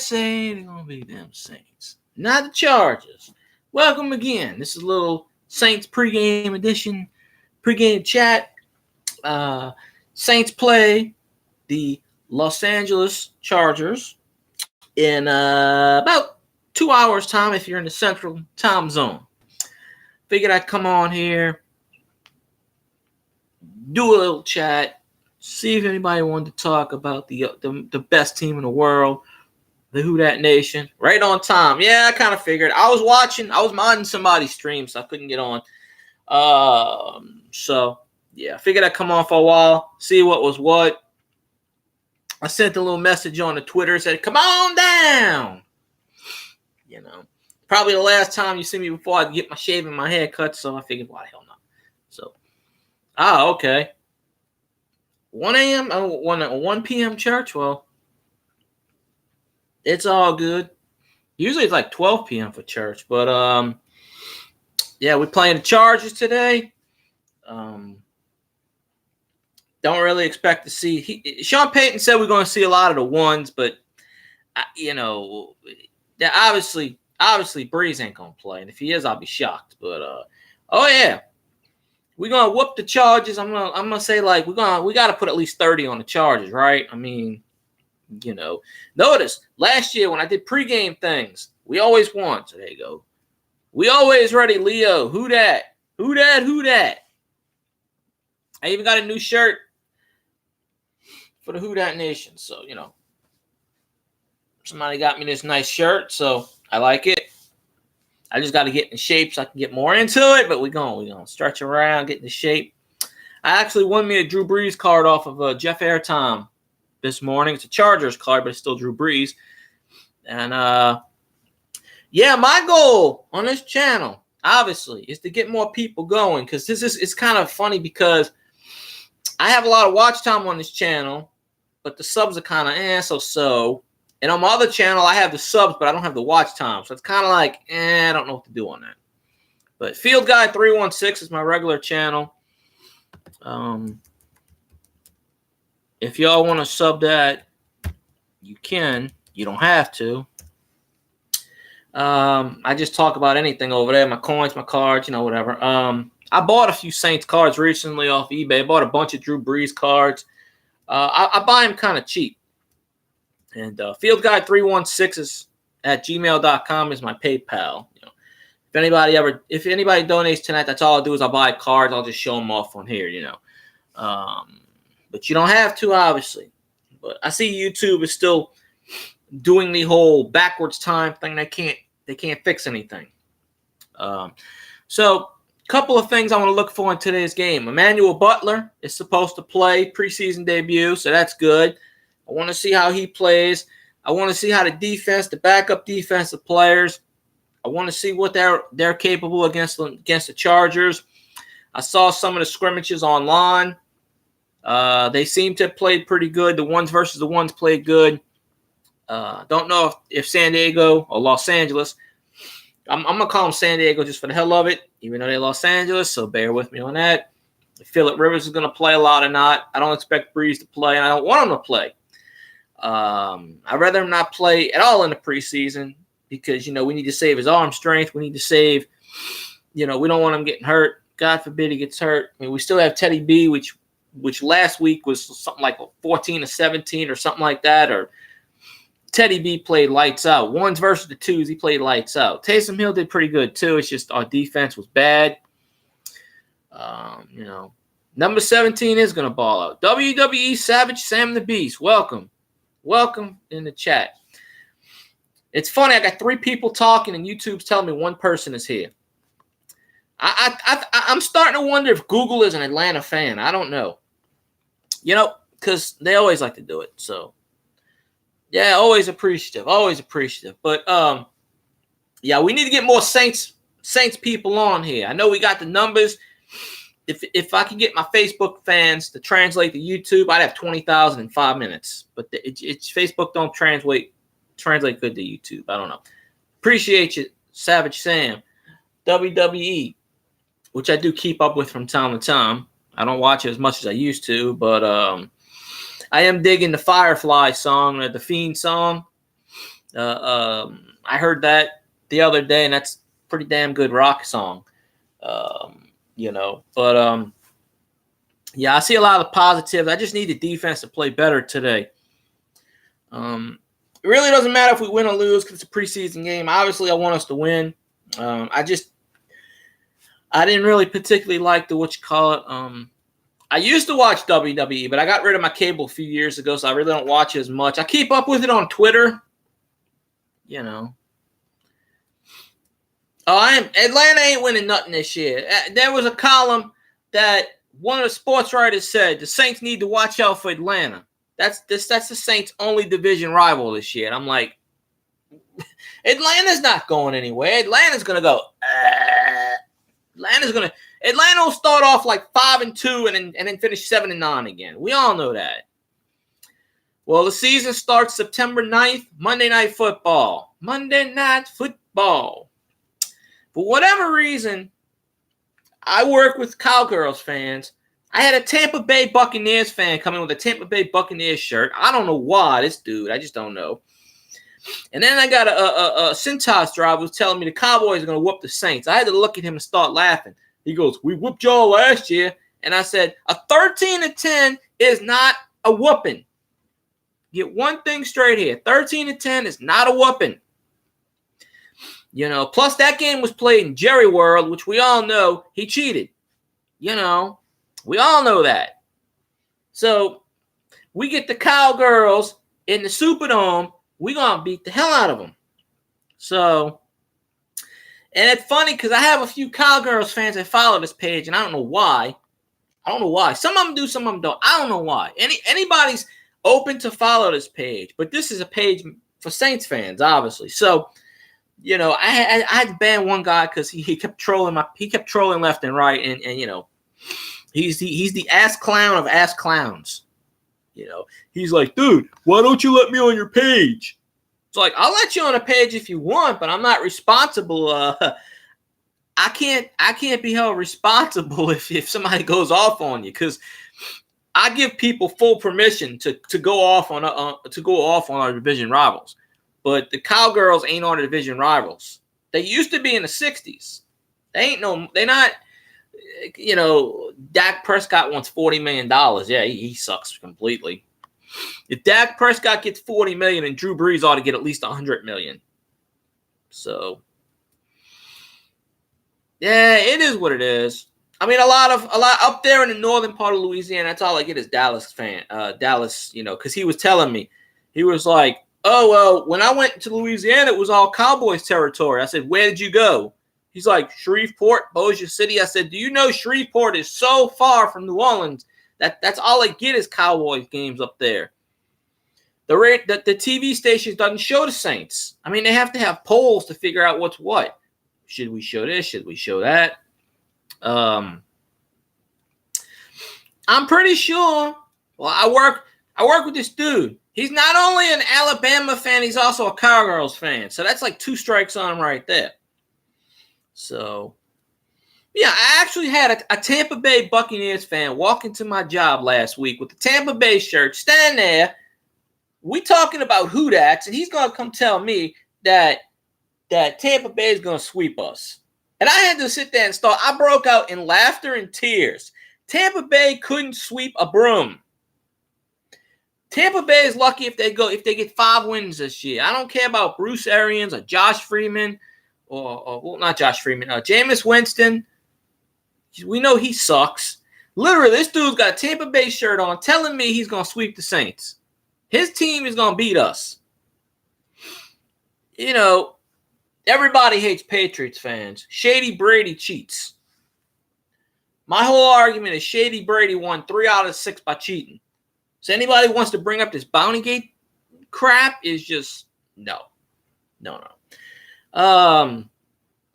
say they're going to be them Saints, not the Chargers. Welcome again. This is a little Saints pregame edition, pregame chat. Saints play the Los Angeles Chargers in about 2 hours' time if you're in the Central Time Zone. Figured I'd come on here, do a little chat, see if anybody wanted to talk about the best team in the world, the Who Dat Nation. Right on time. Yeah, I kind of figured. I was minding somebody's stream, so I couldn't get on. So, yeah, I figured I'd come on for a while, see what was what. I sent a little message on the Twitter, said, come on down. You know, probably the last time you see me before I get my shaving, my hair cut, so I figured, why the hell not? So, okay. 1 a.m., 1 p.m. church? Well, it's all good. Usually it's like 12 p.m. for church, but, yeah, we're playing the Chargers today. Don't really expect to see. Sean Payton said we're going to see a lot of the ones, but, you know, obviously Breeze ain't going to play. And if he is, I'll be shocked. But, oh, yeah. We're going to whoop the Chargers. I'm gonna say, like, we got to put at least 30 on the Chargers, right? I mean, you know. Notice, last year when I did pregame things, we always won. So there you go. We always ready, Leo. Who dat? Who dat? Who dat? I even got a new shirt for the Who Dat Nation. So, you know, somebody got me this nice shirt, so I like it. I just got to get in shape so I can get more into it, but we're going to stretch around, get into shape. I actually won me a Drew Brees card off of Jeff Airtime this morning. It's a Chargers card, but it's still Drew Brees. And, yeah, my goal on this channel, obviously, is to get more people going because it's kind of funny because I have a lot of watch time on this channel, but the subs are kind of so. And on my other channel, I have the subs, but I don't have the watch time. So it's kind of like, I don't know what to do on that. But Field Guy 316 is my regular channel. If y'all want to sub that, you can. You don't have to. I just talk about anything over there. My coins, my cards, you know, whatever. I bought a few Saints cards recently off eBay. I bought a bunch of Drew Brees cards. I buy them kind of cheap. And fieldguy316 is at gmail.com is my PayPal. You know, if anybody donates tonight, that's all I'll do is I'll buy cards. I'll just show them off on here, you know. But you don't have to, obviously. But I see YouTube is still doing the whole backwards time thing. They can't fix anything. So a couple of things I want to look for in today's game. Emmanuel Butler is supposed to play preseason debut, so that's good. I want to see how he plays. I want to see how the backup defensive players, I want to see what they're capable against the Chargers. I saw some of the scrimmages online. They seem to have played pretty good. The ones versus the ones played good. Don't know if San Diego or Los Angeles. I'm going to call them San Diego just for the hell of it, even though they're Los Angeles, so bear with me on that. If Phillip Rivers is going to play a lot or not. I don't expect Breeze to play, and I don't want him to play. I'd rather him not play at all in the preseason because, you know, we need to save his arm strength. We need to save, you know, we don't want him getting hurt. God forbid he gets hurt. I mean, we still have Teddy B, which last week was something like 14-17 or something like that. Or Teddy B played lights out. Ones versus the twos, he played lights out. Taysom Hill did pretty good too. It's just our defense was bad. You know, number 17 is going to ball out. WWE Savage Sam the Beast, welcome. Welcome in the chat. It's funny. I got 3 people talking, and YouTube's telling me 1 person is here. I'm starting to wonder if Google is an Atlanta fan. I don't know. You know, because they always like to do it. So, yeah, always appreciative. Always appreciative. But, yeah, we need to get more Saints people on here. I know we got the numbers. If I could get my Facebook fans to translate to YouTube, I'd have 20,000 in 5 minutes. But it's Facebook don't translate good to YouTube. I don't know. Appreciate you, Savage Sam. WWE, which I do keep up with from time to time. I don't watch it as much as I used to, but I am digging the Firefly song, or the Fiend song. I heard that the other day, and that's a pretty damn good rock song. But yeah, I see a lot of positives. I just need the defense to play better today. It really doesn't matter if we win or lose because it's a preseason game. Obviously, I want us to win. I didn't really particularly like I used to watch WWE, but I got rid of my cable a few years ago, so I really don't watch it as much. I keep up with it on Twitter. Atlanta ain't winning nothing this year. There was a column that one of the sports writers said the Saints need to watch out for Atlanta. That's the Saints' only division rival this year. And I'm like, Atlanta's not going anywhere. Atlanta's gonna go. Atlanta will start off like 5-2 and then finish 7-9 again. We all know that. Well, the season starts September 9th, Monday Night Football. Monday Night Football. For whatever reason, I work with Cowgirls fans. I had a Tampa Bay Buccaneers fan come in with a Tampa Bay Buccaneers shirt. I don't know why, this dude. I just don't know. And then I got a Cintas driver who's telling me the Cowboys are going to whoop the Saints. I had to look at him and start laughing. He goes, "We whooped y'all last year." And I said, a 13-10 is not a whooping. Get one thing straight here. 13-10 is not a whooping. Plus that game was played in Jerry World, which we all know he cheated. We all know that. So we get the Cowgirls in the Superdome. We're going to beat the hell out of them. So, and it's funny because I have a few Cowgirls fans that follow this page, and I don't know why. Some of them do, some of them don't. I don't know why. Anybody's open to follow this page, but this is a page for Saints fans, obviously. So, I had to ban one guy because he kept trolling he kept trolling left and right, and he's the ass clown of ass clowns. He's like, "Dude, why don't you let me on your page?" It's like, I'll let you on a page if you want, but I'm not responsible. I can't be held responsible if somebody goes off on you, because I give people full permission to go off on our division rivals. But the Cowgirls ain't on the division rivals. They used to be in the 60s. They're not. Dak Prescott wants $40 million. Yeah, he sucks completely. If Dak Prescott gets $40 million, and Drew Brees ought to get at least $100 million. So, yeah, it is what it is. I mean, a lot up there in the northern part of Louisiana, that's all I get is Dallas, because he was telling me, he was like, "Oh, well, when I went to Louisiana, it was all Cowboys territory." I said, "Where did you go?" He's like, "Shreveport, Bossier City." I said, "Do you know Shreveport is so far from New Orleans that's all I get is Cowboys games up there. The TV stations doesn't show the Saints. I mean, they have to have polls to figure out what's what. Should we show this? Should we show that? I'm pretty sure. Well, I work with this dude. He's not only an Alabama fan, he's also a Cowgirls fan. So that's like 2 strikes on him right there. So, yeah, I actually had a Tampa Bay Buccaneers fan walk into my job last week with the Tampa Bay shirt, stand there. We talking about who that's, and he's going to come tell me that Tampa Bay is going to sweep us. And I had to sit there and I broke out in laughter and tears. Tampa Bay couldn't sweep a broom. Tampa Bay is lucky if they get 5 wins this year. I don't care about Bruce Arians or Josh Freeman or not Josh Freeman, Jameis Winston. We know he sucks. Literally, this dude's got a Tampa Bay shirt on telling me he's going to sweep the Saints. His team is going to beat us. Everybody hates Patriots fans. Shady Brady cheats. My whole argument is Shady Brady won 3 out of 6 by cheating. So anybody who wants to bring up this Bounty Gate crap is just no.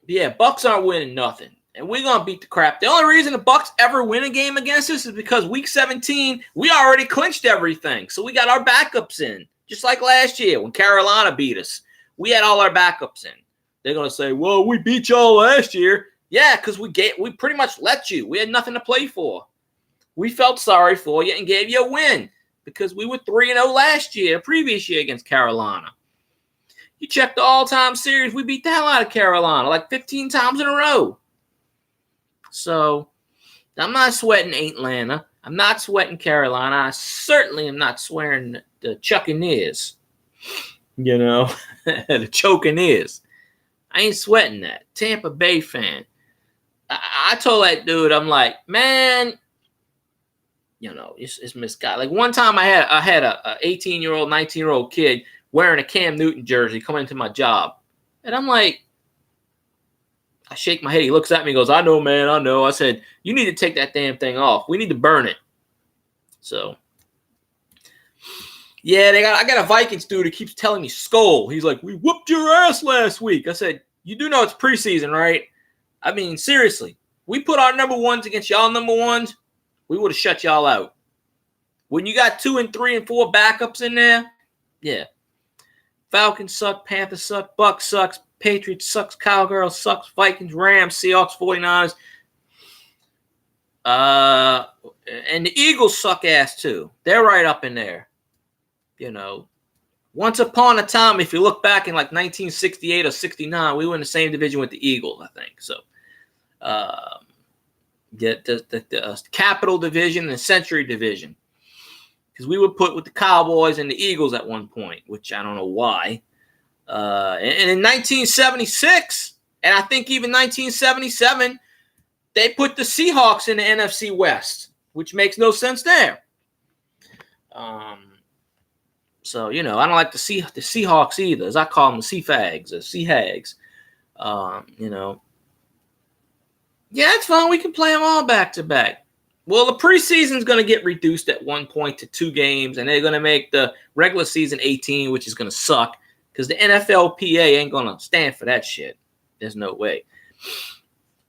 Yeah, Bucks aren't winning nothing. And we're going to beat the crap. The only reason the Bucks ever win a game against us is because week 17, we already clinched everything. So we got our backups in. Just like last year when Carolina beat us. We had all our backups in. They're going to say, "Well, we beat y'all last year." Yeah, because we pretty much let you. We had nothing to play for. We felt sorry for you and gave you a win because we were 3-0 last year, previous year against Carolina. You check the all-time series, we beat the hell out of Carolina like 15 times in a row. So I'm not sweating Atlanta. I'm not sweating Carolina. I certainly am not swearing the chucking is. You know, the choking is. I ain't sweating that. Tampa Bay fan. I told that dude, I'm like, man, you know, it's misguided. Like one time I had a 18-year-old, 19-year-old kid wearing a Cam Newton jersey coming into my job. And I'm like, I shake my head. He looks at me and goes, I know, man, I know. I said, you need to take that damn thing off. We need to burn it. So, yeah, I got a Vikings dude who keeps telling me Skull. He's like, we whooped your ass last week. I said, you do know it's preseason, right? I mean, seriously. We put our number ones against y'all number ones, we would have shut y'all out. When you got 2 and 3 and 4 backups in there, yeah. Falcons suck, Panthers suck, Bucks sucks, Patriots sucks, Cowgirls sucks, Vikings, Rams, Seahawks, 49ers. And the Eagles suck ass too. They're right up in there. You know, once upon a time, if you look back in like 1968 or 69, we were in the same division with the Eagles, I think. So, the Capital Division and the Century Division. Because we were put with the Cowboys and the Eagles at one point, which I don't know why. And in 1976, and I think even 1977, they put the Seahawks in the NFC West, which makes no sense there. So, you know, I don't like the Seahawks either, as I call them, the Seafags or Seahags. You know. Yeah, it's fine. We can play them all back to back. Well, the preseason's going to get reduced at one point to 2 games, and they're going to make the regular season 18, which is going to suck because the NFLPA ain't going to stand for that shit. There's no way.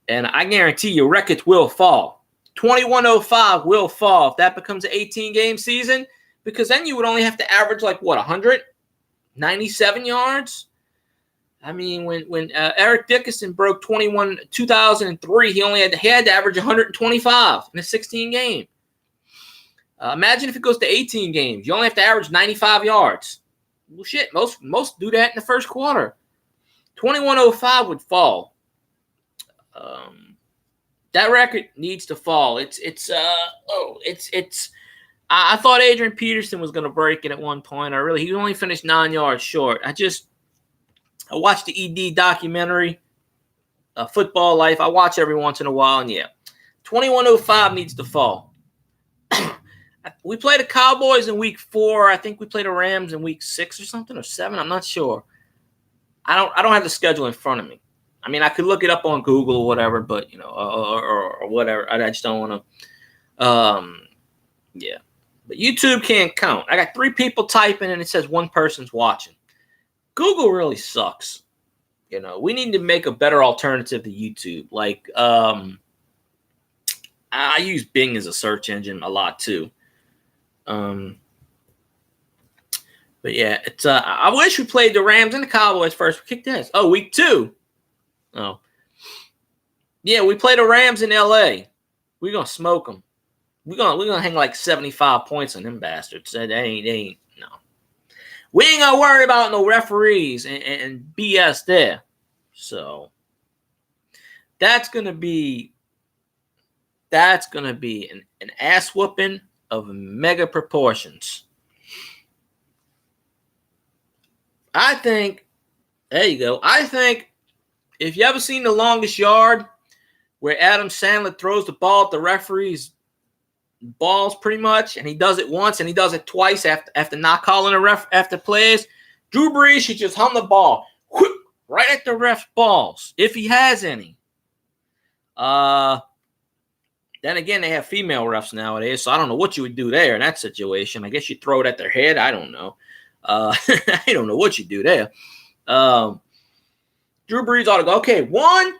And I guarantee you records will fall. 2105 will fall if that becomes an 18-game season, because then you would only have to average like, what, 197 yards? I mean, when Eric Dickerson broke 2003, he had to average 125 in a 16 game. Imagine if it goes to 18 games. You only have to average 95 yards. Well, shit, most do that in the first quarter. 2105 would fall. That record needs to fall. I thought Adrian Peterson was going to break it at one point. He only finished 9 yards short. I watched the ED documentary, Football Life. I watch every once in a while, and yeah, 2105 needs to fall. We played the Cowboys in week 4. I think we played the Rams in week 6 or something, or 7. I'm not sure. I don't have the schedule in front of me. I mean, I could look it up on Google or whatever, but you know, or whatever. I just don't want to. Yeah, but YouTube can't count. I got 3 people typing, and it says 1 person's watching. Google really sucks. You know, we need to make a better alternative to YouTube. Like, I use Bing as a search engine a lot too. But yeah, it's I wish we played the Rams and the Cowboys first. We kicked ass. Oh, week 2. Oh, yeah, we played the Rams in LA. We're gonna smoke them. We're gonna hang like 75 points on them bastards. They ain't no. We ain't gonna worry about no referees and BS there. So that's gonna be an ass whooping of mega proportions. I think, there you go. I think if you ever seen The Longest Yard, where Adam Sandler throws the ball at the referee's balls pretty much, and he does it once and he does it twice after not calling a ref after plays, Drew Brees should just hum the ball right at the ref's balls, if he has any. Then again, they have female refs nowadays, so I don't know what you would do there in that situation. I guess you throw it at their head. I don't know. I don't know what you do there. Drew Brees ought to go, okay, 1,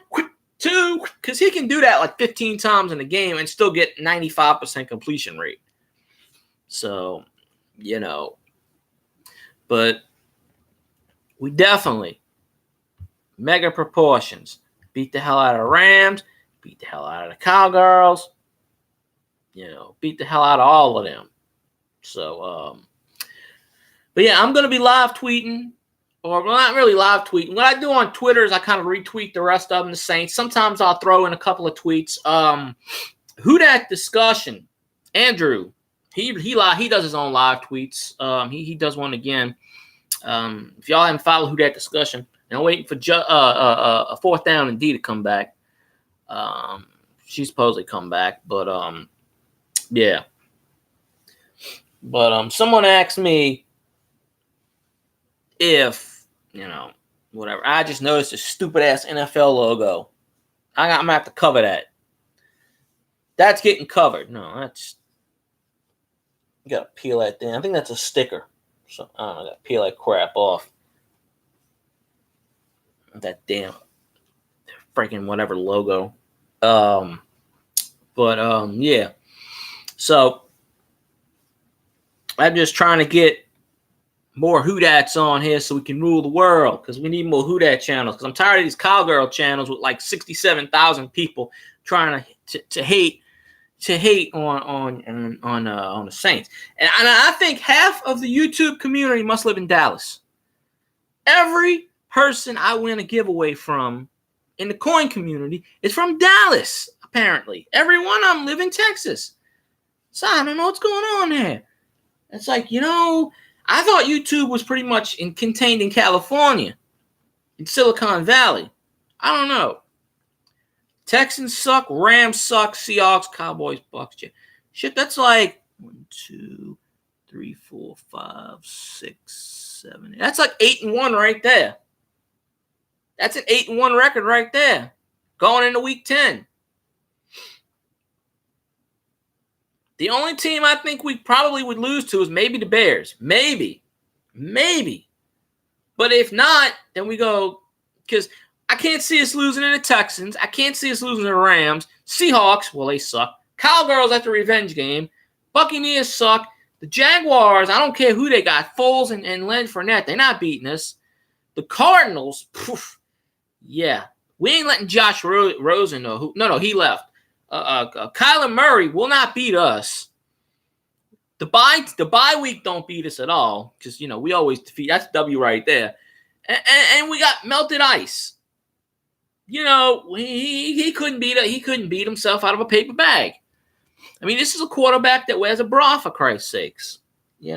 2, because he can do that like 15 times in a game and still get 95% completion rate. So, you know, but we definitely, mega proportions, beat the hell out of the Rams, beat the hell out of the Cowgirls, you know, beat the hell out of all of them. So, but yeah, I'm going to be live tweeting or well, not really live tweeting. What I do on Twitter is I kind of retweet the rest of them, the Saints. Sometimes I'll throw in a couple of tweets. Who that discussion? Andrew, he does his own live tweets. He does one again. If y'all haven't followed Who That Discussion, and I'm waiting for a fourth down and D to come back. She's supposedly come back, but yeah. But someone asked me if, whatever. I just noticed a stupid ass NFL logo. I'm gonna have to cover that. That's getting covered. No, that's, you gotta peel that thing. I think that's a sticker. So I don't know, I gotta peel that crap off. That damn freaking whatever logo. Yeah. So I'm just trying to get more Who Dats on here so we can rule the world, because we need more Who Dat channels. Because I'm tired of these cowgirl channels with like 67,000 people trying to hate on the Saints. And I think half of the YouTube community must live in Dallas. Every person I win a giveaway from in the coin community is from Dallas, apparently. Every one of them live in Texas. So I don't know what's going on there. It's like, I thought YouTube was pretty much contained in California, in Silicon Valley. I don't know. Texans suck, Rams suck, Seahawks, Cowboys, Bucks. Shit, that's like 1, 2, 3, 4, 5, 6, 7. That's like 8-1 right there. That's an 8-1 record right there. Going into week 10. The only team I think we probably would lose to is maybe the Bears. Maybe. But if not, then we go, because I can't see us losing to the Texans. I can't see us losing to the Rams. Seahawks, well, they suck. Cowgirls at the revenge game. Buccaneers suck. The Jaguars, I don't care who they got. Foles and Leonard Fournette, they're not beating us. The Cardinals, yeah. We ain't letting Josh Rosen know. No, he left. Kyler Murray will not beat us. The bye week don't beat us at all, because we always defeat. That's a W right there. And we got melted ice. He couldn't beat himself out of a paper bag. I mean, this is a quarterback that wears a bra, for Christ's sakes. I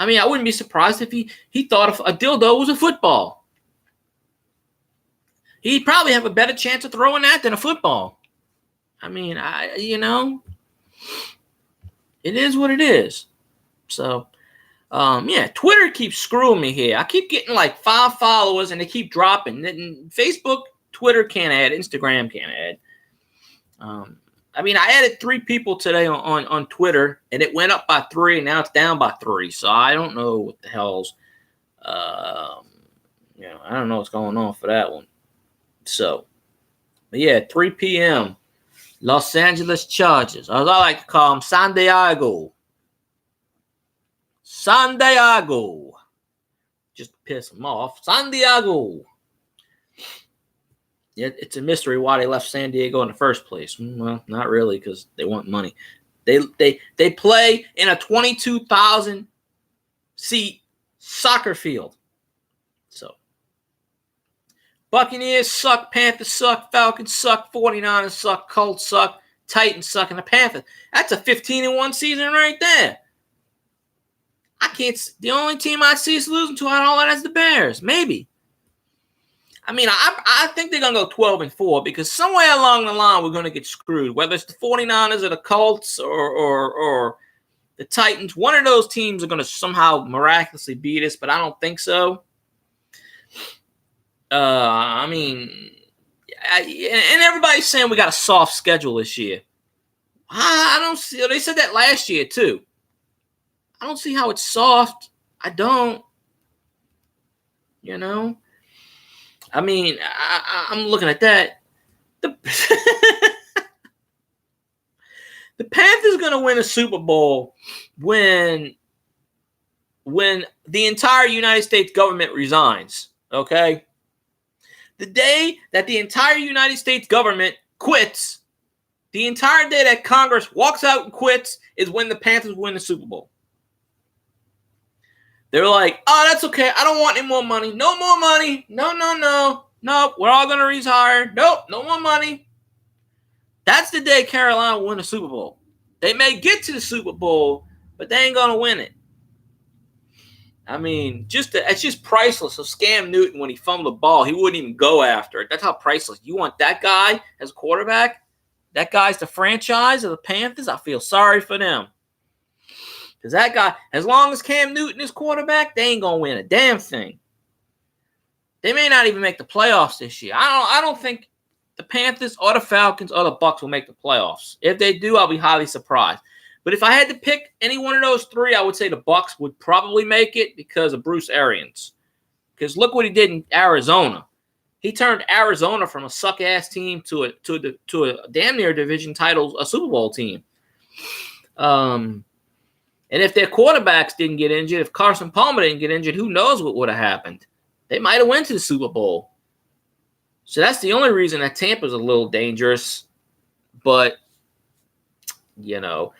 mean, I wouldn't be surprised if he thought a dildo was a football. He'd probably have a better chance of throwing that than a football. I mean, it is what it is. So, Twitter keeps screwing me here. I keep getting like 5 followers and they keep dropping. And Facebook, Twitter can't add, Instagram can't add. I mean, I added 3 people today on Twitter, and it went up by 3, and now it's down by 3. So I don't know what the hell's, I don't know what's going on for that one. So, but yeah, 3 p.m. Los Angeles Chargers, as I like to call them, San Diego. Just to piss them off. San Diego. Yeah, it's a mystery why they left San Diego in the first place. Well, not really, because they want money. They play in a 22,000 seat soccer field. So Buccaneers suck, Panthers suck, Falcons suck, 49ers suck, Colts suck, Titans suck, and the Panthers. That's a 15-1 season right there. The only team I see us losing to out of all that is the Bears. Maybe. I mean, I think they're going to go 12-4, because somewhere along the line we're going to get screwed. Whether it's the 49ers or the Colts or the Titans, one of those teams are going to somehow miraculously beat us, but I don't think so. I mean, and everybody's saying we got a soft schedule this year. I don't see. They said that last year too. I don't see how it's soft. I don't. I mean, I'm looking at that. The Panthers going to win a Super Bowl when the entire United States government resigns. Okay. The day that the entire United States government quits, the entire day that Congress walks out and quits, is when the Panthers win the Super Bowl. They're like, oh, that's okay. I don't want any more money. No more money. No. Nope. We're all going to retire. Nope. No more money. That's the day Carolina will win the Super Bowl. They may get to the Super Bowl, but they ain't going to win it. I mean, it's just priceless. So Cam Newton, when he fumbled the ball, he wouldn't even go after it. That's how priceless. You want that guy as a quarterback? That guy's the franchise of the Panthers. I feel sorry for them. Because that guy, as long as Cam Newton is quarterback, they ain't going to win a damn thing. They may not even make the playoffs this year. I don't think the Panthers or the Falcons or the Bucs will make the playoffs. If they do, I'll be highly surprised. But if I had to pick any one of those three, I would say the Bucs would probably make it because of Bruce Arians. Because look what he did in Arizona. He turned Arizona from a suck-ass team to a damn near division title, a Super Bowl team. And if their quarterbacks didn't get injured, if Carson Palmer didn't get injured, who knows what would have happened? They might have went to the Super Bowl. So that's the only reason that Tampa's a little dangerous. But, you know,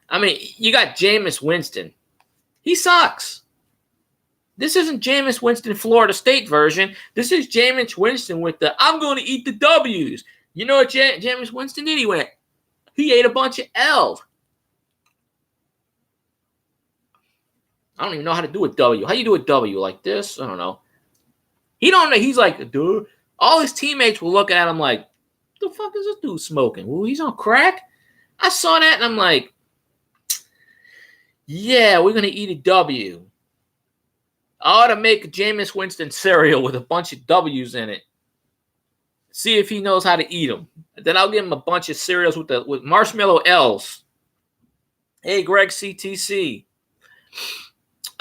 I mean, you got Jameis Winston. He sucks. This isn't Jameis Winston Florida State version. This is Jameis Winston with the, I'm going to eat the W's. You know what Jameis Winston did? He ate a bunch of L's. I don't even know how to do a W. How you do a W? Like this? I don't know. He don't know. He's like, dude. All his teammates will look at him like, the fuck is this dude smoking? Well, he's on crack? I saw that and I'm like, yeah, we're going to eat a W. I ought to make a Jameis Winston cereal with a bunch of W's in it. See if he knows how to eat them. Then I'll give him a bunch of cereals with marshmallow L's. Hey, Greg CTC.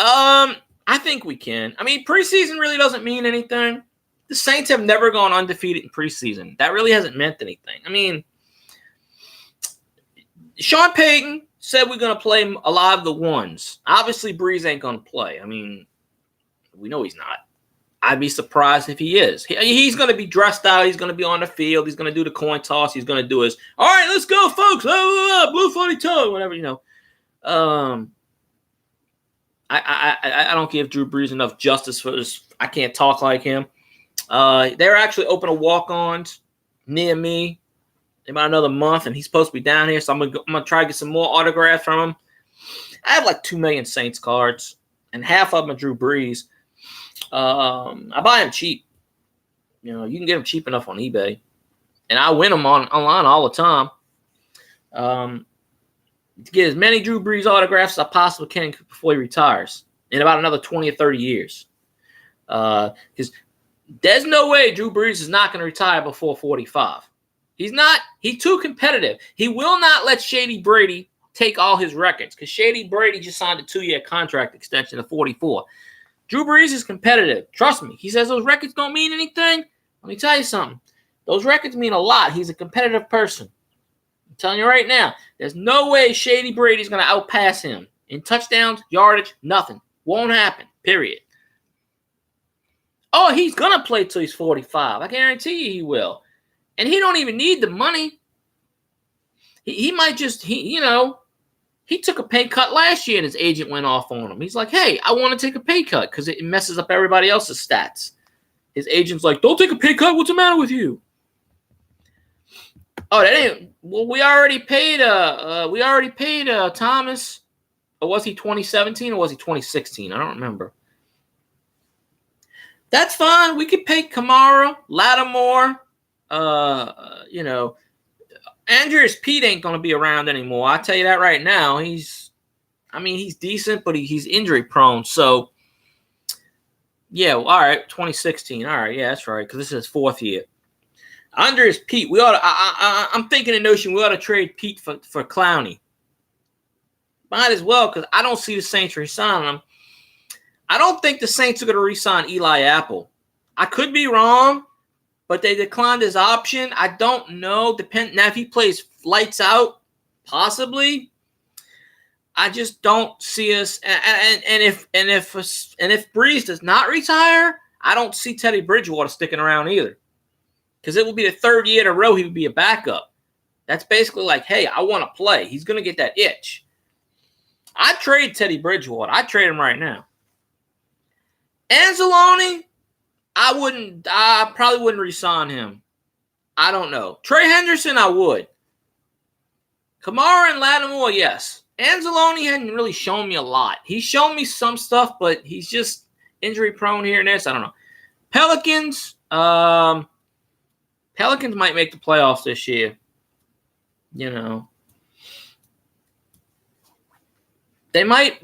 I think we can. I mean, preseason really doesn't mean anything. The Saints have never gone undefeated in preseason. That really hasn't meant anything. I mean, Sean Payton said we're going to play a lot of the ones. Obviously, Breeze ain't going to play. I mean, we know he's not. I'd be surprised if he is. He's going to be dressed out. He's going to be on the field. He's going to do the coin toss. He's going to do his, all right, let's go, folks. Blue funny toe, whatever, you know. I don't give Drew Brees enough justice for this. I can't talk like him. They're actually open to walk-ons near me in about another month, and he's supposed to be down here, so I'm gonna try to get some more autographs from him. I have like 2 million Saints cards, and half of them are Drew Brees. I buy them cheap. You know, you can get them cheap enough on eBay, and I win them online all the time. To get as many Drew Brees autographs as I possibly can before he retires in about another 20 or 30 years. Because there's no way Drew Brees is not going to retire before 45. He's not. He's too competitive. He will not let Shady Brady take all his records because Shady Brady just signed a 2-year contract extension to 44. Drew Brees is competitive. Trust me. He says those records don't mean anything. Let me tell you something. Those records mean a lot. He's a competitive person. I'm telling you right now, there's no way Shady Brady's going to outpass him in touchdowns, yardage, nothing. Won't happen, period. Oh, he's going to play till he's 45. I guarantee you he will. And he don't even need the money. He might just, he took a pay cut last year and his agent went off on him. He's like, hey, I want to take a pay cut because it messes up everybody else's stats. His agent's like, don't take a pay cut. What's the matter with you? Oh, that ain't. Well, we already paid Thomas. Or was he 2017 or was he 2016? I don't remember. That's fine. We could pay Kamara, Lattimore. Andreas Pete ain't going to be around anymore. I'll tell you that right now. He's decent, but he's injury prone. So, yeah, all right, 2016. All right, yeah, that's right, because this is his 4th year. Andreas Pete, we ought to. I'm thinking the notion we ought to trade Pete for Clowney. Might as well, because I don't see the Saints re-signing him. I don't think the Saints are going to re-sign Eli Apple. I could be wrong, but they declined his option. I don't know. Now, if he plays lights out, possibly. I just don't see us. And if Breeze does not retire, I don't see Teddy Bridgewater sticking around either. Because it will be the 3rd year in a row he would be a backup. That's basically like, hey, I want to play. He's going to get that itch. I'd trade Teddy Bridgewater. I'd trade him right now. Anzalone, I probably wouldn't re-sign him. I don't know. Trey Henderson, I would. Kamara and Lattimore, yes. Anzalone hadn't really shown me a lot. He's shown me some stuff, but he's just injury prone here and there, so I don't know. Pelicans might make the playoffs this year. You know. They might.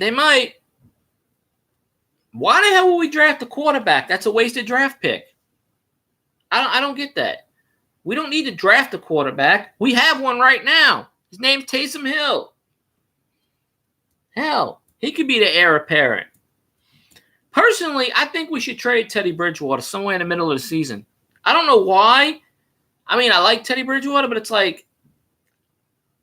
Why the hell would we draft a quarterback? That's a wasted draft pick. I don't get that. We don't need to draft a quarterback. We have one right now. His name's Taysom Hill. Hell, he could be the heir apparent. Personally, I think we should trade Teddy Bridgewater somewhere in the middle of the season. I don't know why. I mean, I like Teddy Bridgewater, but it's like,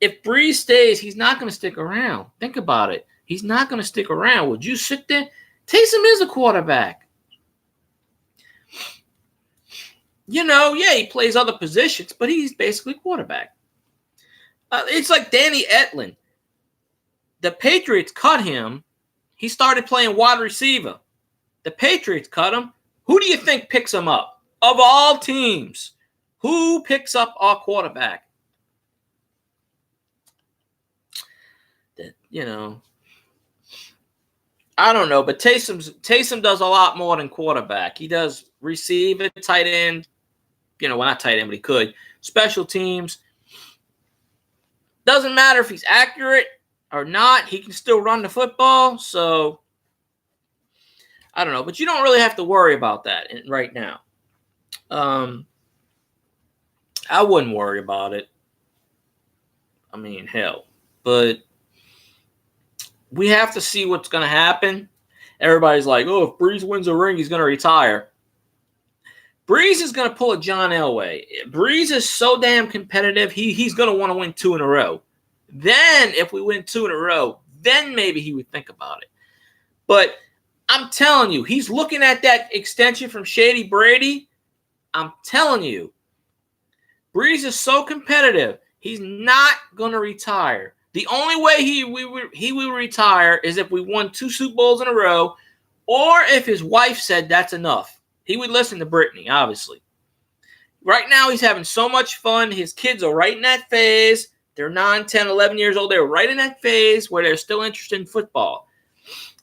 if Breeze stays, he's not going to stick around. Think about it. He's not going to stick around. Would you sit there? Taysom is a quarterback. You know, yeah, he plays other positions, but he's basically quarterback. It's like Danny Etlin. The Patriots cut him. He started playing wide receiver. The Patriots cut him. Who do you think picks him up? Of all teams, who picks up our quarterback? You know, I don't know, but Taysom does a lot more than quarterback. He does receiver, tight end. You know, well, not tight end, but he could. Special teams. Doesn't matter if he's accurate or not. He can still run the football. So, I don't know. But you don't really have to worry about that right now. I wouldn't worry about it. I mean, hell. But we have to see what's going to happen. Everybody's like, oh, if Breeze wins a ring, he's going to retire. Breeze is going to pull a John Elway. Breeze is so damn competitive, he's going to want to win 2 in a row. Then, if we win 2 in a row, then maybe he would think about it. But I'm telling you, he's looking at that extension from Shady Brady. I'm telling you, Breeze is so competitive, he's not going to retire. The only way he will retire is if we won 2 Super Bowls in a row, or if his wife said that's enough. He would listen to Brittany, obviously. Right now, he's having so much fun. His kids are right in that phase. They're 9, 10, 11 years old. They're right in that phase where they're still interested in football.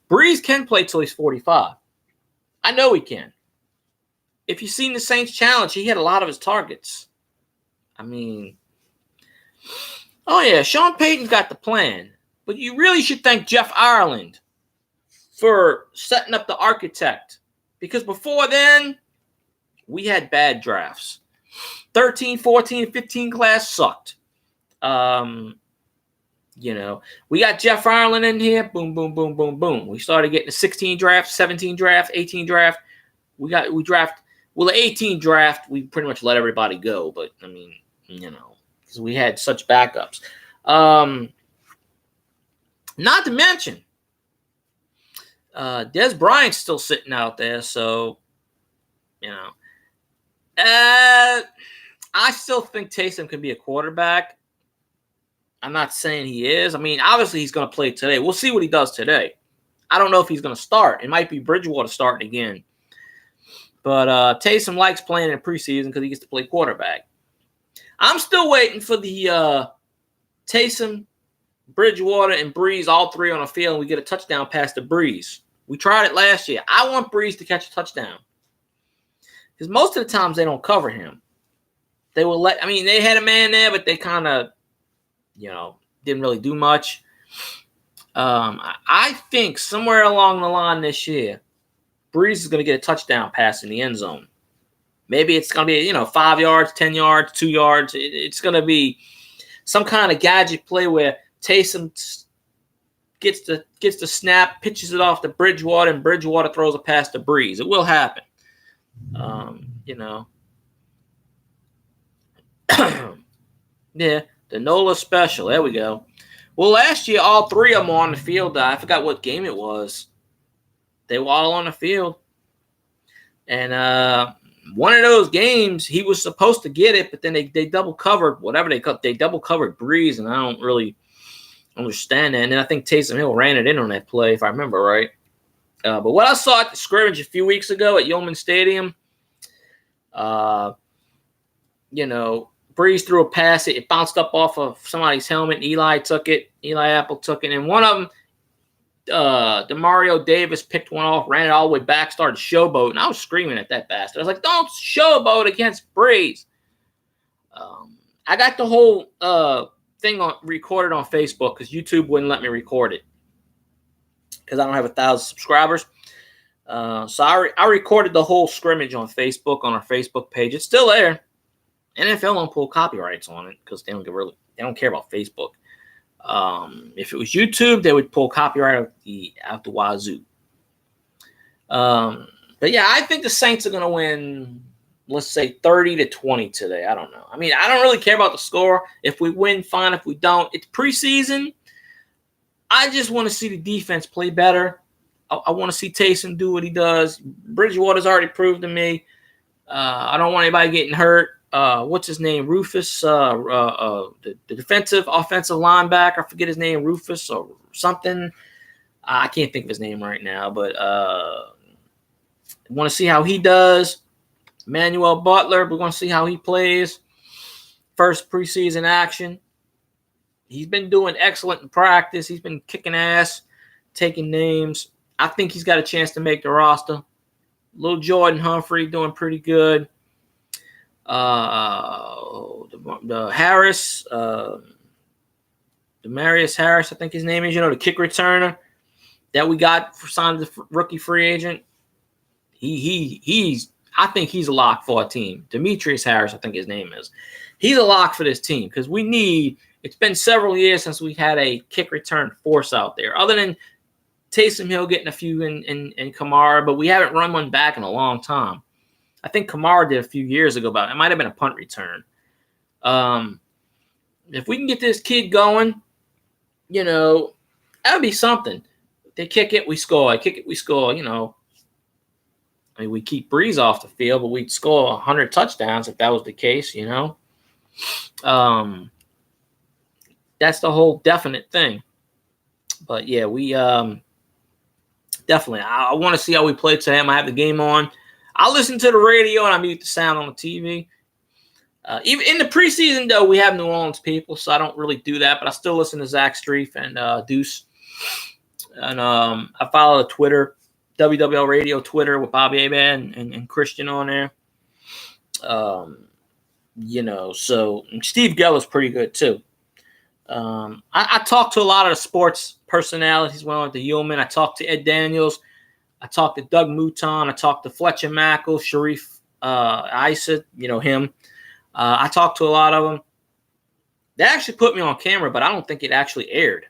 Breeze can play till he's 45. I know he can. If you've seen the Saints Challenge, he had a lot of his targets. I mean, oh yeah, Sean Payton's got the plan. But you really should thank Jeff Ireland for setting up the architect. Because before then, we had bad drafts. 13, 14, 15 class sucked. You know, we got Jeff Ireland in here. Boom, boom, boom, boom, boom. We started getting the 16 draft, 17 draft, 18 draft. The 18 draft, we pretty much let everybody go. But, I mean, you know, because we had such backups. Not to mention, Des Bryant's still sitting out there, so, you know. I still think Taysom can be a quarterback. I'm not saying he is. I mean, obviously he's going to play today. We'll see what he does today. I don't know if he's going to start. It might be Bridgewater starting again. But Taysom likes playing in preseason because he gets to play quarterback. I'm still waiting for the Taysom, Bridgewater, and Breeze, all 3 on the field, and we get a touchdown pass to Breeze. We tried it last year. I want Breeze to catch a touchdown. Because most of the times they don't cover him. They had a man there, but they kind of, you know, didn't really do much. I think somewhere along the line this year, Breeze is going to get a touchdown pass in the end zone. Maybe it's going to be, 5 yards, 10 yards, 2 yards. It's going to be some kind of gadget play where Taysom gets the snap, pitches it off to Bridgewater, and Bridgewater throws a pass to Breeze. It will happen. Yeah, the NOLA special. There we go. Well, last year, all 3 of them were on the field. I forgot what game it was. They were all on the field. And one of those games, he was supposed to get it, but then they double covered whatever they double covered Breeze, and I don't really understand that. And then I think Taysom Hill ran it in on that play, if I remember right. But what I saw at the scrimmage a few weeks ago at Yeoman Stadium, Breeze threw a pass. It bounced up off of somebody's helmet. And Eli took it. Eli Apple took it. And one of them, Demario Davis, picked one off, ran it all the way back, started showboating. I was screaming at that bastard. I was like, don't showboat against Breeze. I got the whole thing recorded on Facebook because YouTube wouldn't let me record it because I don't have 1,000 subscribers. So I recorded the whole scrimmage on Facebook, on our Facebook page. It's still there. NFL won't pull copyrights on it because they don't care about Facebook. If it was YouTube, they would pull copyright out the wazoo. But yeah, I think the Saints are going to win, let's say 30-20 today. I don't know. I mean, I don't really care about the score. If we win, fine. If we don't, it's preseason. I just want to see the defense play better. I want to see Taysom do what he does. Bridgewater's already proved to me. I don't want anybody getting hurt. What's his name? Rufus, the offensive linebacker. I forget his name, Rufus or something. I can't think of his name right now, but I want to see how he does. Emmanuel Butler, we're going to see how he plays. First preseason action. He's been doing excellent in practice. He's been kicking ass, taking names. I think he's got a chance to make the roster. Little Jordan Humphrey doing pretty good. The Harris, Demarius Harris, I think his name is, the kick returner that we got for signed the rookie free agent. I think he's a lock for our team. Demetrius Harris, I think his name is. He's a lock for this team because it's been several years since we had a kick return force out there. Other than Taysom Hill getting a few in Kamara, but we haven't run one back in a long time. I think Kamara did a few years ago, but it might have been a punt return. If we can get this kid going, that would be something. If they kick it, we score. Kick it, we score. I mean, we keep Breeze off the field, but we'd score 100 touchdowns if that was the case. That's the whole definite thing. But yeah, we definitely. I want to see how we play today. I have the game on. I listen to the radio and I mute the sound on the TV. Even in the preseason, though, we have New Orleans people, so I don't really do that. But I still listen to Zach Streif and Deuce. And I follow the Twitter, WWL Radio Twitter with Bobby Aban and Christian on there. So Steve Geller's pretty good, too. I talk to a lot of the sports personalities when I went to Yeoman. I talked to Ed Daniels. I talked to Doug Mouton. I talked to Fletcher Mackle, Sharif Isa, him. I talked to a lot of them. They actually put me on camera, but I don't think it actually aired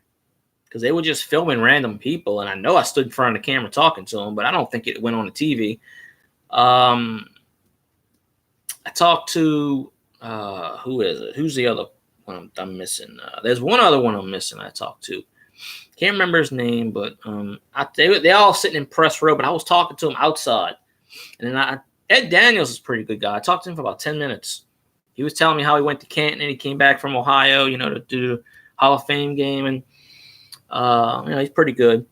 because they were just filming random people. And I know I stood in front of the camera talking to them, but I don't think it went on the TV. I talked to who is it? Who's the other one I'm missing? There's one other one I'm missing I talked to. Can't remember his name, but they all sitting in press row, but I was talking to him outside. And then Ed Daniels is a pretty good guy. I talked to him for about 10 minutes. He was telling me how he went to Canton and he came back from Ohio, to do the Hall of Fame game. And, he's pretty good.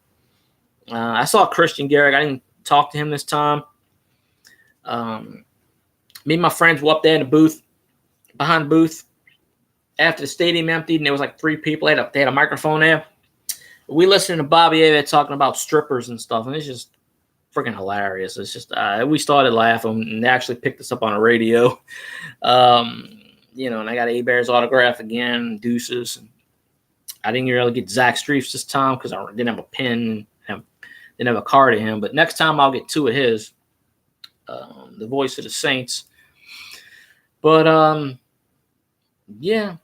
I saw Christian Garrick. I didn't talk to him this time. Me and my friends were up there in the booth, behind the booth, after the stadium emptied, and there was like 3 people. They had a microphone there. We listened to Bobby Abbott talking about strippers and stuff, and it's just freaking hilarious. It's just we started laughing, and they actually picked us up on the radio. And I got A-Bear's autograph again, Deuces. And I didn't really get Zach Streif's this time because I didn't have a pen, didn't have a card of him. But next time I'll get 2 of his, the voice of the Saints. But yeah.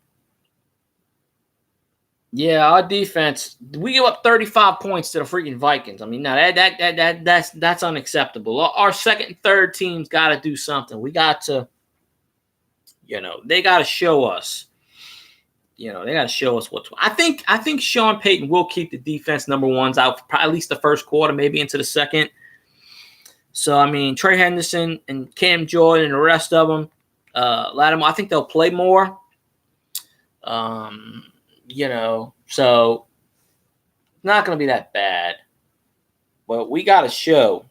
Yeah, our defense, we give up 35 points to the freaking Vikings. I mean, now that's unacceptable. Our second and third teams got to do something. We got to, they got to show us. They got to show us what's. I think Sean Payton will keep the defense number ones out for at least the first quarter, maybe into the second. So I mean, Trey Henderson and Cam Jordan and the rest of them, Lattimore, I think they'll play more. So not going to be that bad. But we got to show.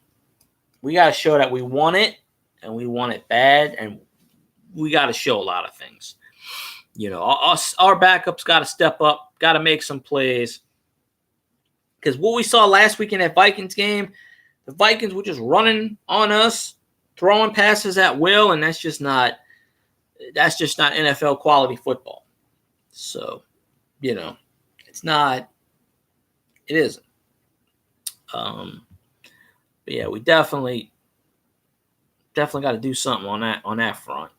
We got to show that we want it, and we want it bad, and we got to show a lot of things. You know, our backups got to step up, got to make some plays. Because what we saw last week in that Vikings game, the Vikings were just running on us, throwing passes at will, and that's just not NFL quality football. So, you know, it's not. It isn't. But yeah, we definitely got to do something on that front.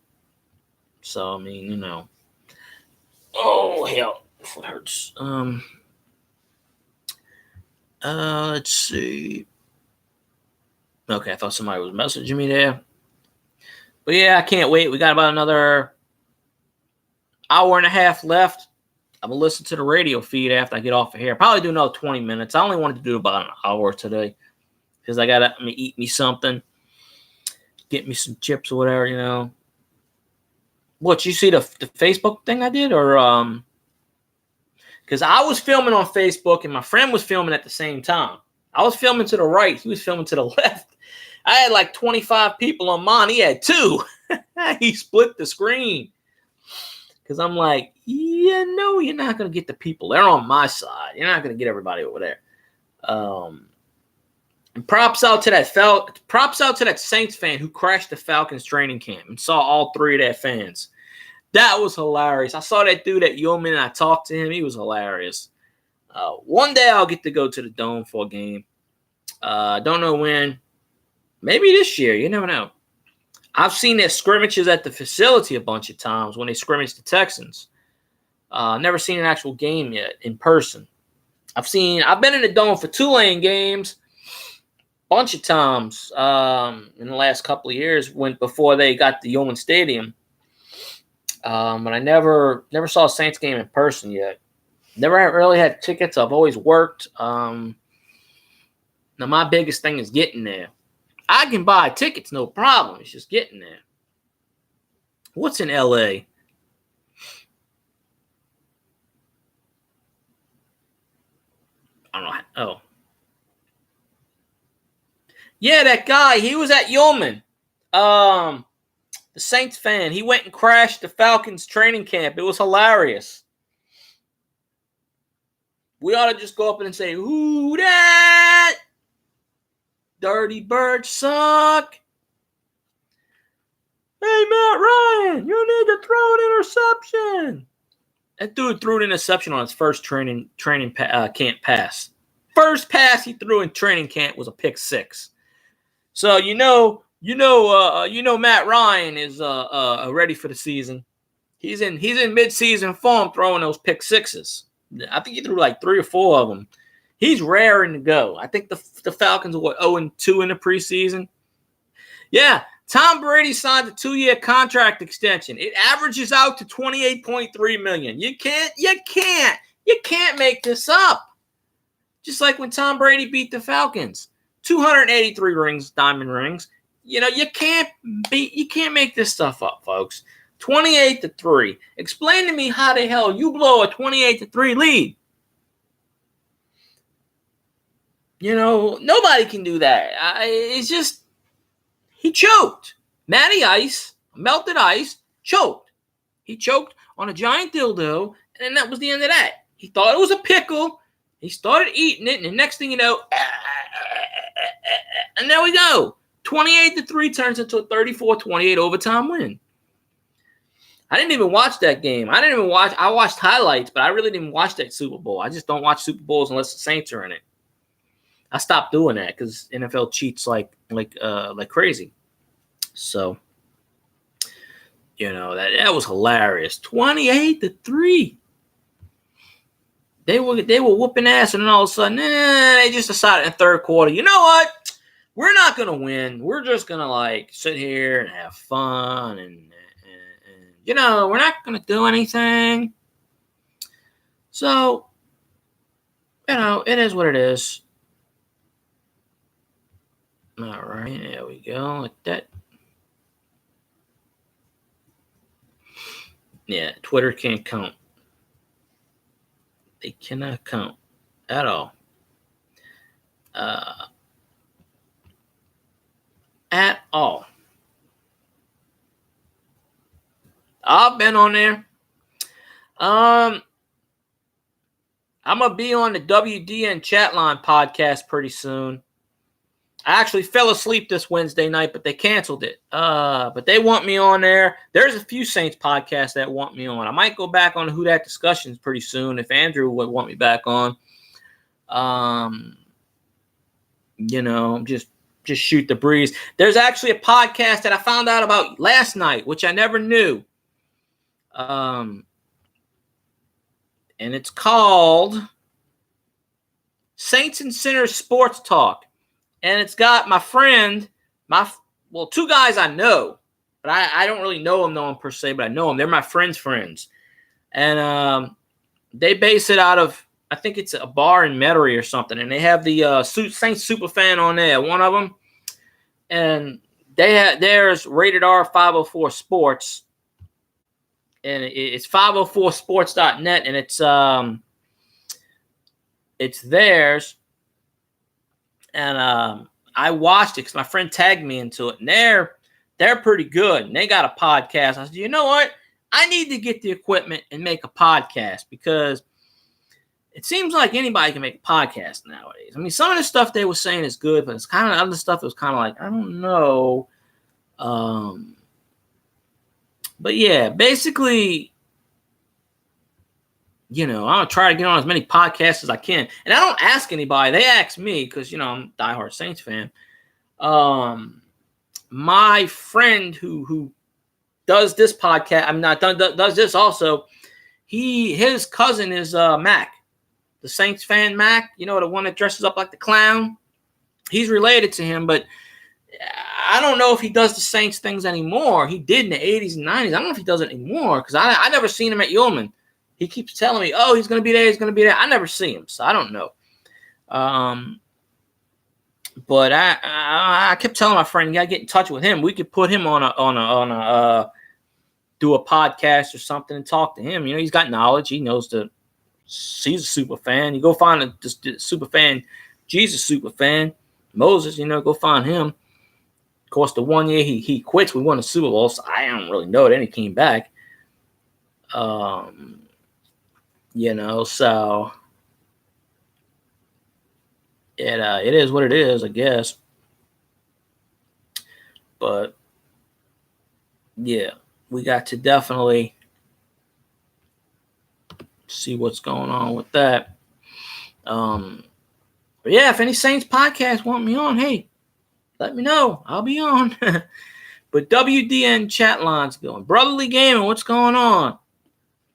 So I mean, you know, oh hell, it hurts. Let's see. Okay, I thought somebody was messaging me there. But yeah, I can't wait. We got about another hour and a half left. I'm going to listen to the radio feed after I get off of here. Probably do another 20 minutes. I only wanted to do about an hour today because I'm going to eat me something, get me some chips or whatever, you know. What, you see the Facebook thing I did? Or, because I was filming on Facebook and my friend was filming at the same time. I was filming to the right. He was filming to the left. I had like 25 people on mine. He had 2. He split the screen. Because I'm like, yeah, no, you're not going to get the people. They're on my side. You're not going to get everybody over there. And props out to that Saints fan who crashed the Falcons training camp and saw all 3 of their fans. That was hilarious. I saw that dude at Yeoman and I talked to him. He was hilarious. One day I'll get to go to the Dome for a game. Don't know when. Maybe this year. You never know. I've seen their scrimmages at the facility a bunch of times when they scrimmaged the Texans. Never seen an actual game yet in person. I've been in the Dome for Tulane games a bunch of times in the last couple of years before they got the Yeoman Stadium. But I never saw a Saints game in person yet. Never really had tickets. I've always worked. Now my biggest thing is getting there. I can buy tickets, no problem. It's just getting there. What's in LA? I don't know. Oh. Yeah, that guy. He was at Yeoman. The Saints fan. He went and crashed the Falcons training camp. It was hilarious. We ought to just go up and say, "Who that? Dirty Birds suck." Hey, Matt Ryan, you need to throw an interception. That dude threw an interception on his first training camp pass. First pass he threw in training camp was a pick 6. So you know Matt Ryan is ready for the season. He's in mid-season form throwing those pick 6s. I think he threw like 3 or 4 of them. He's raring to go. I think the Falcons were 0-2 in the preseason. Yeah, Tom Brady signed a 2-year contract extension. It averages out to $28.3 million. You can't make this up. Just like when Tom Brady beat the Falcons, 283 rings, diamond rings. You know, you can't make this stuff up, folks. 28-3. Explain to me how the hell you blow a 28-3 lead. You know, nobody can do that. It's just, he choked. Matty Ice, melted ice, choked. He choked on a giant dildo, and that was the end of that. He thought it was a pickle. He started eating it, and the next thing you know, and there we go. 28-3 turns into a 34-28 overtime win. I didn't even watch that game. I watched highlights, but I really didn't watch that Super Bowl. I just don't watch Super Bowls unless the Saints are in it. I stopped doing that because NFL cheats like crazy. So, you know, that was hilarious. 28-3. They were whooping ass, and then all of a sudden, they just decided in the third quarter, you know what? We're not gonna win. We're just gonna like sit here and have fun, and you know, we're not gonna do anything. So, you know, it is what it is. All right, there we go, like that. Yeah, Twitter can't count. They cannot count at all. at all. I've been on there. I'm going to be on the WDN Chatline podcast pretty soon. I actually fell asleep this Wednesday night, but they canceled it. But they want me on there. There's a few Saints podcasts that want me on. I might go back on the Who Dat discussions pretty soon if Andrew would want me back on. Just shoot the breeze. There's actually a podcast that I found out about last night, which I never knew. And it's called Saints and Sinners Sports Talk. And it's got my friend, two guys I know, but I don't really know them per se, but I know them. They're my friends' friends. And they base it out of, I think it's a bar in Metairie or something. And they have the Saints Superfan on there, one of them. And there's Rated R 504 Sports. And it's 504sports.net. And it's theirs. And I watched it because my friend tagged me into it. And they're pretty good. And they got a podcast. I said, you know what? I need to get the equipment and make a podcast because it seems like anybody can make a podcast nowadays. I mean, some of the stuff they were saying is good, but it's kind of other stuff that was kind of like, I don't know. But yeah, basically, I'm going to try to get on as many podcasts as I can. And I don't ask anybody. They ask me because, I'm a diehard Saints fan. My friend who does this podcast, does this also, his cousin is Mac, the Saints fan Mac, the one that dresses up like the clown. He's related to him, but I don't know if he does the Saints things anymore. He did in the 80s and 90s. I don't know if he does it anymore because I never seen him at Ullman. He keeps telling me, oh, he's going to be there. He's going to be there. I never see him, so I don't know. But I kept telling my friend, you got to get in touch with him. We could put him on a do a podcast or something and talk to him. He's got knowledge. He knows he's a super fan. You go find a super fan, Jesus super fan, Moses. Go find him. Of course, the 1 year he quits, we won the Super Bowl. So I don't really know. Then he came back. So it is what it is, I guess. But yeah, we got to definitely see what's going on with that. But yeah, if any Saints podcast want me on, hey, let me know. I'll be on. But WDN chat line's going. Brotherly Gaming, what's going on?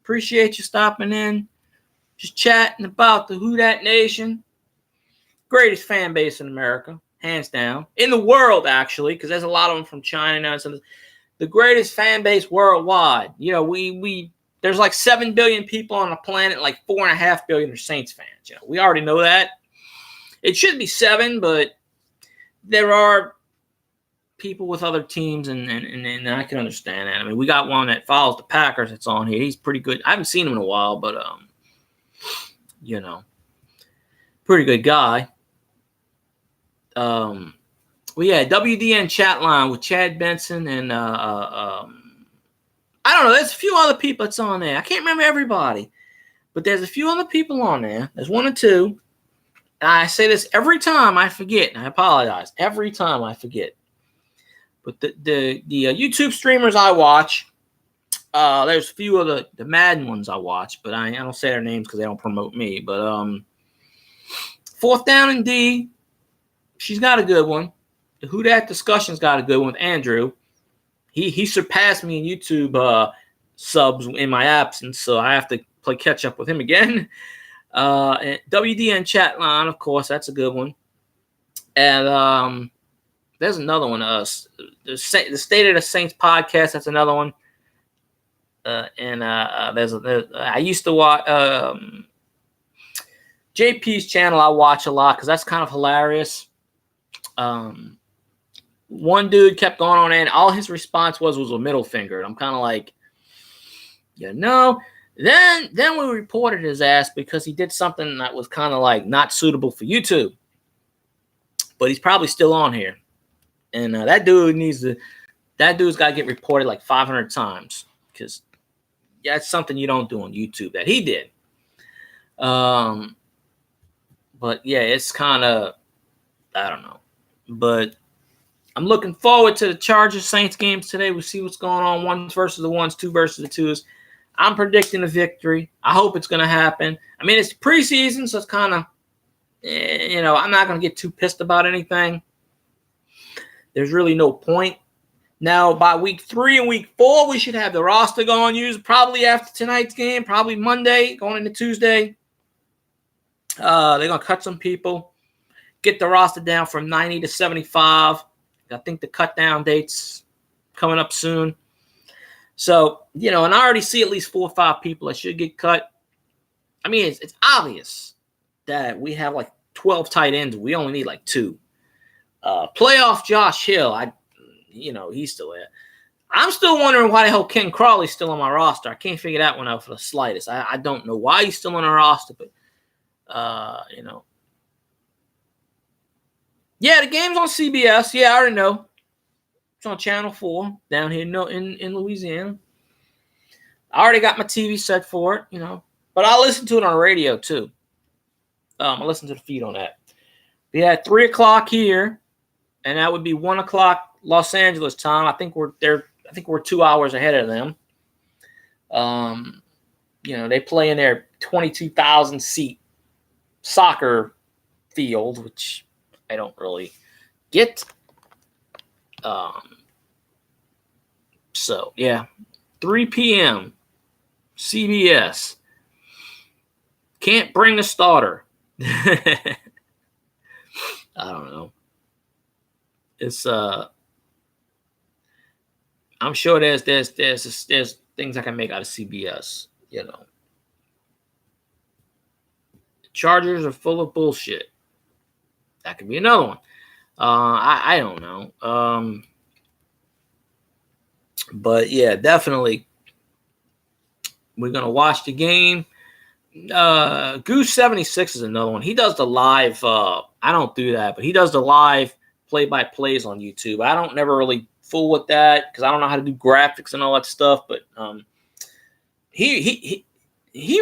Appreciate you stopping in. Just chatting about the Who Dat Nation. Greatest fan base in America, hands down. In the world, actually, because there's a lot of them from China now. So the greatest fan base worldwide. There's like 7 billion people on the planet, like 4.5 billion are Saints fans. We already know that. It should be 7, but there are people with other teams, and I can understand that. I mean, we got one that follows the Packers that's on here. He's pretty good. I haven't seen him in a while, but pretty good guy. Well, yeah, WDN chat line with Chad Benson and I don't know. There's a few other people that's on there. I can't remember everybody, but there's a few other people on there. There's 1 or 2. And I say this every time I forget, and I apologize. Every time I forget. But the YouTube streamers I watch, there's a few of the Madden ones I watch, but I don't say their names because they don't promote me. But 4th Down and D, she's got a good one. The Who Dat Discussion's got a good one with Andrew. He surpassed me in YouTube subs in my absence, so I have to play catch up with him again. And WDN chat line, of course, that's a good one. And there's another one. The State of the Saints podcast, that's another one. I used to watch JP's channel. I watch a lot because that's kind of hilarious. One dude kept going on, and all his response was a middle finger. And I'm kind of like, Then we reported his ass because he did something that was kind of like not suitable for YouTube. But he's probably still on here. And that dude's got to get reported like 500 times because that's something you don't do on YouTube that he did. But yeah, it's kind of, I don't know. But I'm looking forward to the Chargers Saints games today. We'll see what's going on. Ones versus the ones, two versus the twos. I'm predicting a victory. I hope it's going to happen. I mean, it's preseason, so it's kind of, I'm not going to get too pissed about anything. There's really no point. Now, by week 3 and week 4, we should have the roster going used probably after tonight's game, probably Monday, going into Tuesday. They're going to cut some people, get the roster down from 90 to 75. I think the cut down date's coming up soon. So, and I already see at least 4 or 5 people that should get cut. I mean, it's obvious that we have like 12 tight ends. We only need like 2. Playoff Josh Hill, he's still there. I'm still wondering why the hell Ken Crawley's still on my roster. I can't figure that one out for the slightest. I don't know why he's still on our roster, but, Yeah, the game's on CBS. Yeah, I already know. It's on Channel 4 down here in Louisiana. I already got my TV set for it, But I'll listen to it on the radio, too. I listen to the feed on that. We had 3 o'clock here, and that would be 1 o'clock Los Angeles time. I think we're 2 hours ahead of them. They play in their 22,000-seat soccer field, which I don't really get. So, yeah. 3 p.m. CBS. Can't bring the starter. I don't know. It's I'm sure there's things I can make out of CBS, The Chargers are full of bullshit. That could be another one. I don't know. But yeah, definitely we're gonna watch the game. Goose 76 is another one. He does the live. I don't do that, but he does the live play-by-plays on YouTube. I don't never really fool with that because I don't know how to do graphics and all that stuff. But he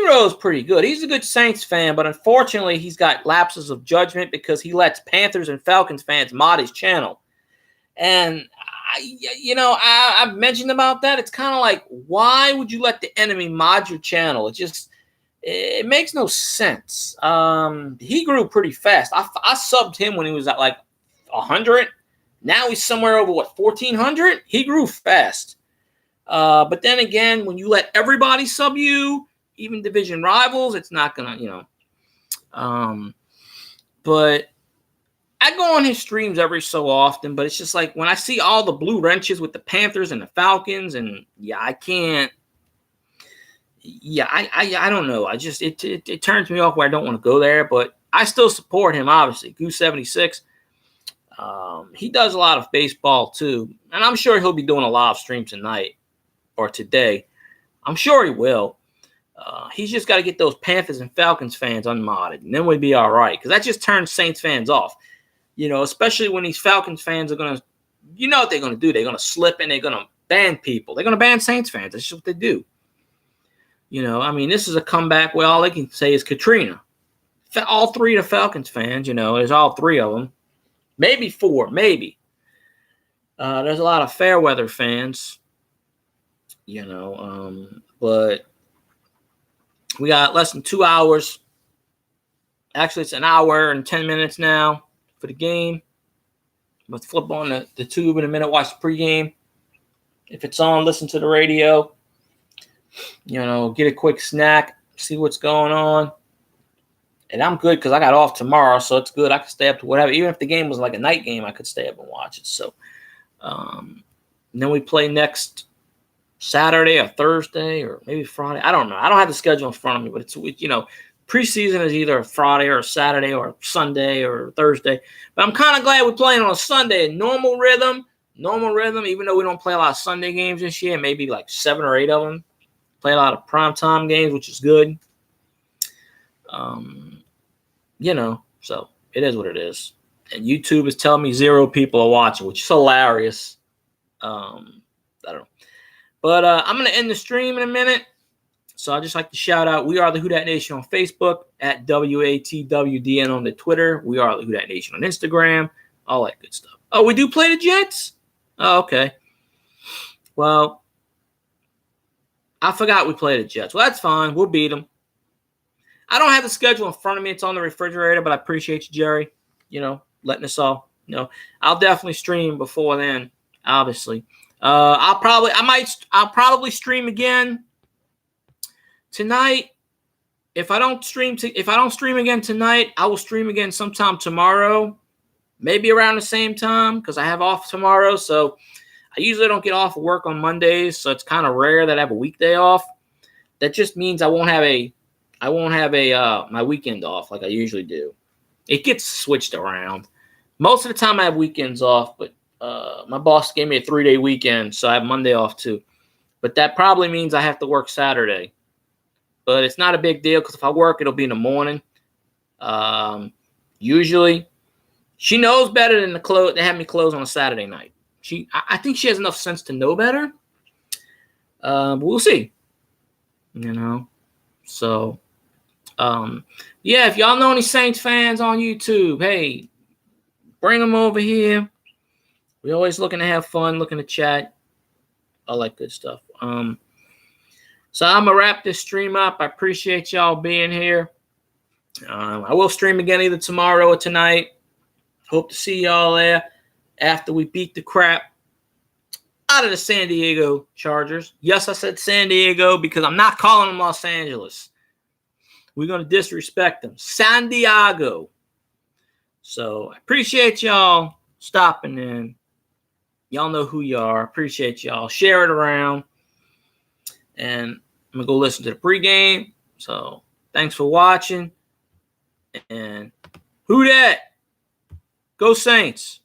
rose pretty good. He's a good Saints fan, but unfortunately, he's got lapses of judgment because he lets Panthers and Falcons fans mod his channel. And I've mentioned about that. It's kind of like, why would you let the enemy mod your channel? It makes no sense. He grew pretty fast. I subbed him when he was at like 100. Now he's somewhere over 1,400. He grew fast. But then again, when you let everybody sub you, even division rivals, it's not gonna, But I go on his streams every so often, but it's just like when I see all the blue wrenches with the Panthers and the Falcons, and I can't. Yeah, I don't know. It turns me off where I don't want to go there, but I still support him, obviously. Goose 76. He does a lot of baseball too, and I'm sure he'll be doing a live stream tonight or today. I'm sure he will. He's just got to get those Panthers and Falcons fans unmodded, and then we'll be all right, because that just turns Saints fans off. Especially when these Falcons fans are going to, what they're going to do. They're going to slip and they're going to ban people. They're going to ban Saints fans. That's just what they do. This is a comeback where all they can say is Katrina. All 3 of the Falcons fans, there's all 3 of them. Maybe 4, maybe. There's a lot of Fairweather fans, but we got less than 2 hours. Actually, it's an hour and 10 minutes now for the game. Let's flip on the tube in a minute, watch the pregame. If it's on, listen to the radio. Get a quick snack, see what's going on. And I'm good because I got off tomorrow, so it's good. I can stay up to whatever. Even if the game was like a night game, I could stay up and watch it. So, and then we play next Saturday or Thursday or maybe Friday. I don't know. I don't have the schedule in front of me, but it's preseason is either a Friday or a Saturday or a Sunday or Thursday. But I'm kind of glad we're playing on a Sunday. Normal rhythm, even though we don't play a lot of Sunday games this year, maybe like 7 or 8 of them. Play a lot of primetime games, which is good. So it is what it is. And YouTube is telling me 0 people are watching, which is hilarious. I don't know. But I'm going to end the stream in a minute. So I'd just like to shout out, We Are the Who Dat Nation on Facebook, at WATWDN on the Twitter. We Are the Who Dat Nation on Instagram. All that good stuff. Oh, we do play the Jets? Oh, okay. Well, I forgot we played the Jets. Well, that's fine. We'll beat them. I don't have the schedule in front of me. It's on the refrigerator, but I appreciate you, Jerry, letting us all know. I'll definitely stream before then, obviously. I'll probably stream again tonight. If I don't stream again tonight, I will stream again sometime tomorrow, maybe around the same time, because I have off tomorrow. So I usually don't get off of work on Mondays, so it's kind of rare that I have a weekday off. That just means I won't have my weekend off like I usually do. It gets switched around. Most of the time I have weekends off, but my boss gave me a 3-day weekend, so I have Monday off too. But that probably means I have to work Saturday. But it's not a big deal because if I work, it'll be in the morning. Usually, she knows better than to have me close on a Saturday night. I think she has enough sense to know better. But we'll see. So, yeah, if y'all know any Saints fans on YouTube, hey, bring them over here. We're always looking to have fun, looking to chat, all that good stuff. So I'm going to wrap this stream up. I appreciate y'all being here. I will stream again either tomorrow or tonight. Hope to see y'all there after we beat the crap out of the San Diego Chargers. Yes, I said San Diego because I'm not calling them Los Angeles. We're going to disrespect them. San Diego. So I appreciate y'all stopping in. Y'all know who you are. Appreciate y'all. Share it around. And I'm going to go listen to the pregame. So thanks for watching. And who dat? Go Saints.